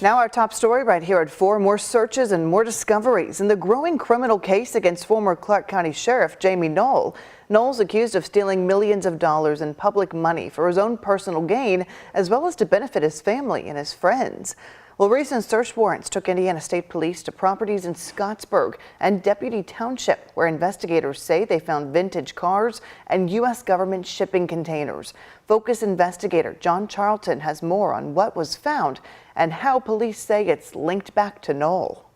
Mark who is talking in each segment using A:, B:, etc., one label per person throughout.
A: Now our top story right here at 4, more searches and more discoveries in the growing criminal case against former Clark County Sheriff Jamey Noel. Noel's accused of stealing millions of dollars in public money for his own personal gain, as well as to benefit his family and his friends. Well, recent search warrants took Indiana State Police to properties in Scottsburg and Deputy Township, where investigators say they found vintage cars and U.S. government shipping containers. Focus investigator John Charlton has more on what was found and how police say it's linked back to Noel.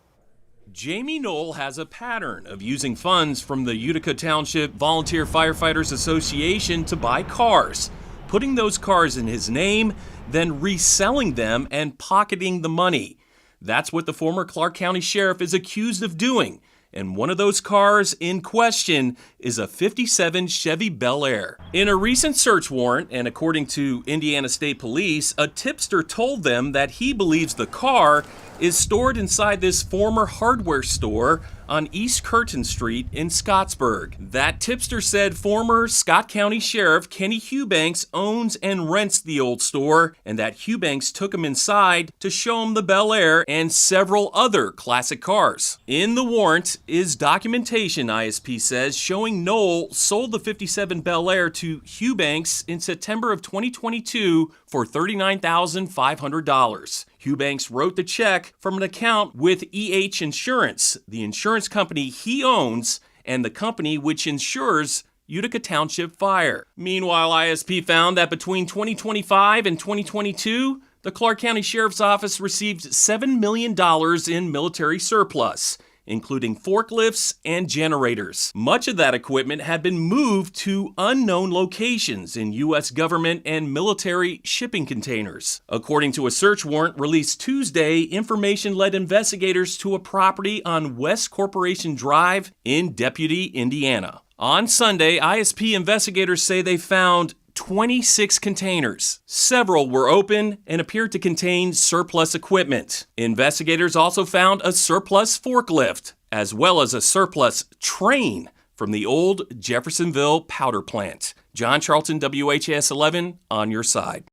B: Jamey Noel has a pattern of using funds from the Utica Township Volunteer Firefighters Association to buy cars, putting those cars in his name, then reselling them and pocketing the money. That's what the former Clark County Sheriff is accused of doing. And one of those cars in question is a 57 Chevy Bel Air. In a recent search warrant, and according to Indiana State Police, a tipster told them that he believes the car is stored inside this former hardware store on East Curtin Street in Scottsburg. That tipster said former Scott County Sheriff Kenny Hubanks owns and rents the old store, and that Hubanks took him inside to show him the Bel Air and several other classic cars. In the warrant is documentation, ISP says, showing Noel sold the 57 Bel Air to Hubanks in September of 2022 for $39,500. Hubanks wrote the check from an account with EH Insurance, the insurance company he owns and the company which insures Utica Township Fire. Meanwhile, ISP found that between 2025 and 2022, the Clark County Sheriff's Office received $7 million in military surplus, including forklifts and generators. Much of that equipment had been moved to unknown locations in U.S. government and military shipping containers. According to a search warrant released Tuesday, information led investigators to a property on West Corporation Drive in Deputy, Indiana. On Sunday, ISP investigators say they found 26 containers. Several were open and appeared to contain surplus equipment. Investigators also found a surplus forklift, as well as a surplus train from the old Jeffersonville powder plant. John Charlton, WHAS 11, on your side.